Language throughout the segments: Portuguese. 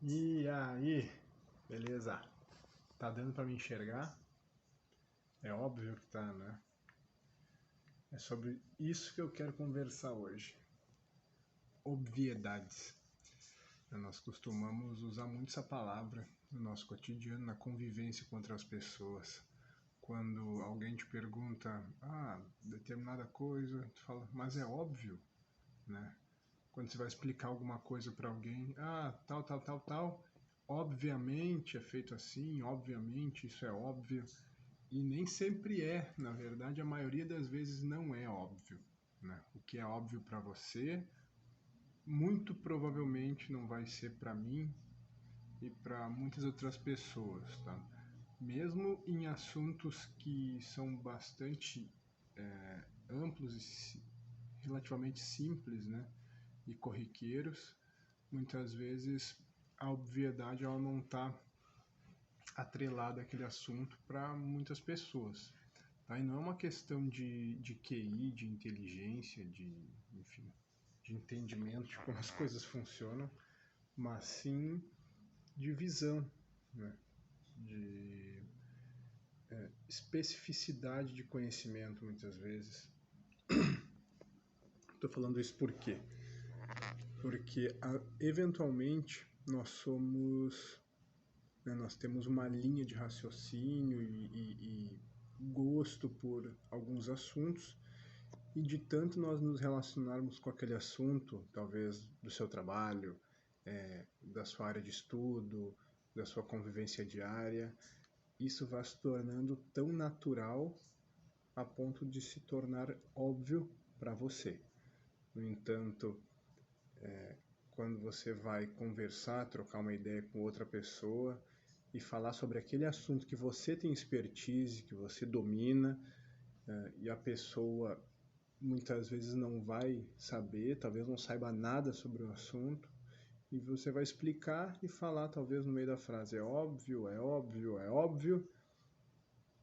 E aí, beleza? Tá dando pra me enxergar? É óbvio que tá, né? É sobre isso que eu quero conversar hoje. Obviedades. Nós costumamos usar muito essa palavra no nosso cotidiano, na convivência com outras pessoas. Quando alguém te pergunta, determinada coisa, tu fala, mas é óbvio, né? Quando você vai explicar alguma coisa para alguém, tal, obviamente é feito assim, obviamente isso é óbvio, e nem sempre é, na verdade, a maioria das vezes não é óbvio, né? O que é óbvio para você, muito provavelmente não vai ser para mim e para muitas outras pessoas, tá? Mesmo em assuntos que são bastante amplos e relativamente simples, né? E corriqueiros, muitas vezes a obviedade ela não está atrelada àquele assunto para muitas pessoas. Tá? E não é uma questão de QI, de inteligência, enfim, de entendimento de como as coisas funcionam, mas sim de visão, né? De especificidade de conhecimento, muitas vezes. Estou falando isso por quê? Porque eventualmente nós temos uma linha de raciocínio e gosto por alguns assuntos, e de tanto nós nos relacionarmos com aquele assunto, talvez do seu trabalho, da sua área de estudo, da sua convivência diária, isso vai se tornando tão natural a ponto de se tornar óbvio para você. No entanto, quando você vai conversar, trocar uma ideia com outra pessoa e falar sobre aquele assunto que você tem expertise, que você domina, e a pessoa muitas vezes não vai saber, talvez não saiba nada sobre o assunto, e você vai explicar e falar talvez no meio da frase, é óbvio, é óbvio, é óbvio,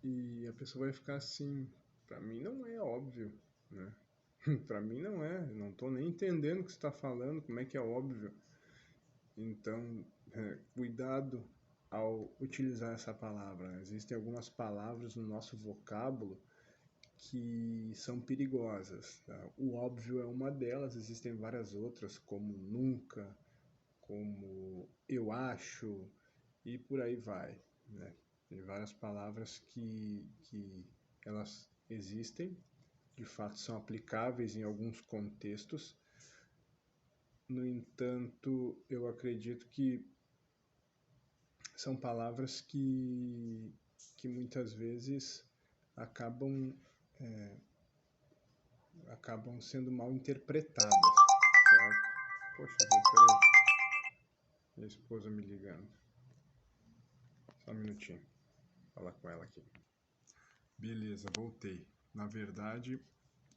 e a pessoa vai ficar assim, para mim não é óbvio, né? Para mim não é, não estou nem entendendo o que você está falando, como é que é óbvio. Então, cuidado ao utilizar essa palavra. Existem algumas palavras no nosso vocábulo que são perigosas. Tá? O óbvio é uma delas, existem várias outras, como nunca, como eu acho, e por aí vai. Né? Tem várias palavras que elas existem, de fato são aplicáveis em alguns contextos. No entanto, eu acredito que são palavras que muitas vezes acabam, acabam sendo mal interpretadas, certo? Poxa vida, peraí. Minha esposa me ligando. Só um minutinho. Vou falar com ela aqui. Beleza, voltei. Na verdade,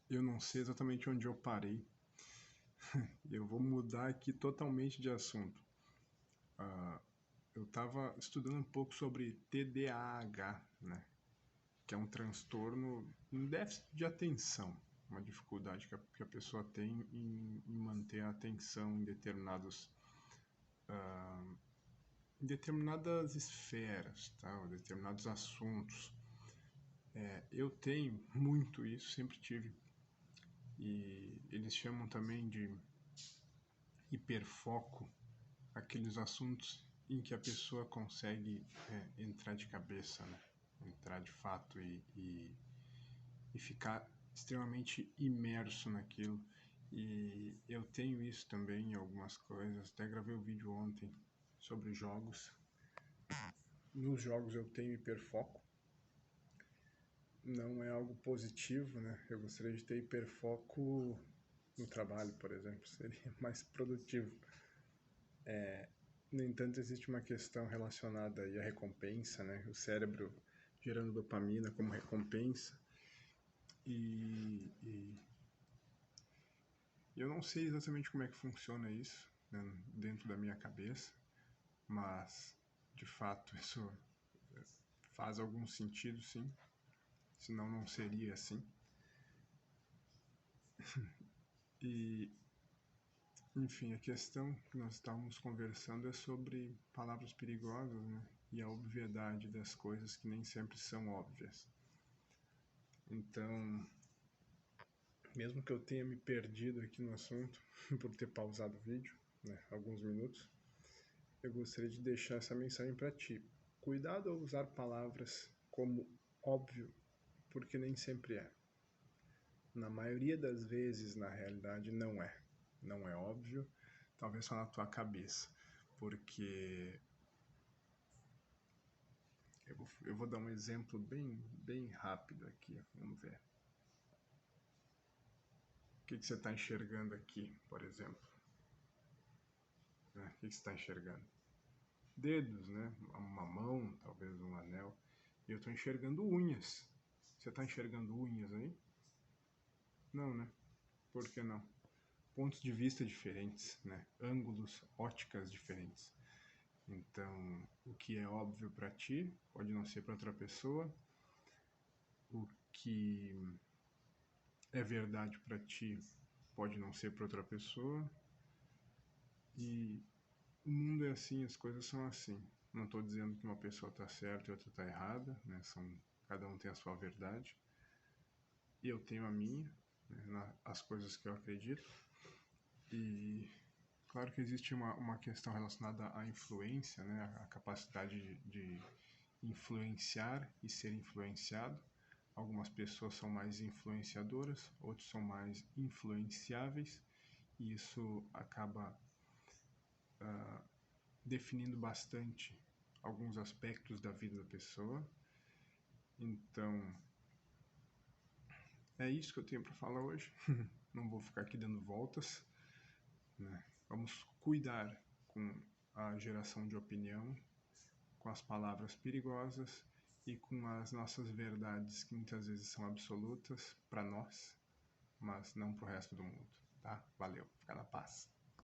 eu não sei exatamente onde eu parei. Eu vou mudar aqui totalmente de assunto. Eu estava estudando um pouco sobre TDAH, né? Que é um transtorno, um déficit de atenção, uma dificuldade que a pessoa tem em manter a atenção em determinadas esferas, tá? Ou determinados assuntos. Eu tenho muito isso, sempre tive. E eles chamam também de hiperfoco, aqueles assuntos em que a pessoa consegue entrar de cabeça, né? Entrar de fato e ficar extremamente imerso naquilo. E eu tenho isso também em algumas coisas. Até gravei um vídeo ontem sobre jogos. Nos jogos eu tenho hiperfoco. Não é algo positivo, né? Eu gostaria de ter hiperfoco no trabalho, por exemplo. Seria mais produtivo. No entanto, existe uma questão relacionada aí à recompensa, né? O cérebro gerando dopamina como recompensa. E eu não sei exatamente como é que funciona isso, né, dentro da minha cabeça, mas de fato isso faz algum sentido, sim, senão não seria assim. E Enfim, a questão que nós estávamos conversando é sobre palavras perigosas, né? E a obviedade das coisas que nem sempre são óbvias. Então, mesmo que eu tenha me perdido aqui no assunto, por ter pausado o vídeo, né, alguns minutos, eu gostaria de deixar essa mensagem para ti. Cuidado ao usar palavras como óbvio, porque nem sempre é. Na maioria das vezes, na realidade, não é. Não é óbvio, talvez só na tua cabeça. Porque eu vou dar um exemplo bem rápido aqui, vamos ver. O que você está enxergando aqui, por exemplo? O que você está enxergando? Dedos, né? Uma mão, talvez um anel. E eu estou enxergando unhas. Você está enxergando unhas aí? Não, né? Por que não? Pontos de vista diferentes, né? Ângulos, óticas diferentes. Então, o que é óbvio para ti pode não ser para outra pessoa. O que é verdade para ti pode não ser para outra pessoa. E o mundo é assim, as coisas são assim. Não estou dizendo que uma pessoa está certa e outra está errada, né? Cada um tem a sua verdade. E eu tenho a minha, né? As coisas que eu acredito. E claro que existe uma questão relacionada à influência, né? A capacidade de influenciar e ser influenciado. Algumas pessoas são mais influenciadoras, outros são mais influenciáveis, e isso acaba definindo bastante alguns aspectos da vida da pessoa. Então, é isso que eu tenho para falar hoje. Não vou ficar aqui dando voltas, né? Vamos cuidar com a geração de opinião, com as palavras perigosas e com as nossas verdades que muitas vezes são absolutas para nós, mas não para o resto do mundo, tá? Valeu, fica na paz.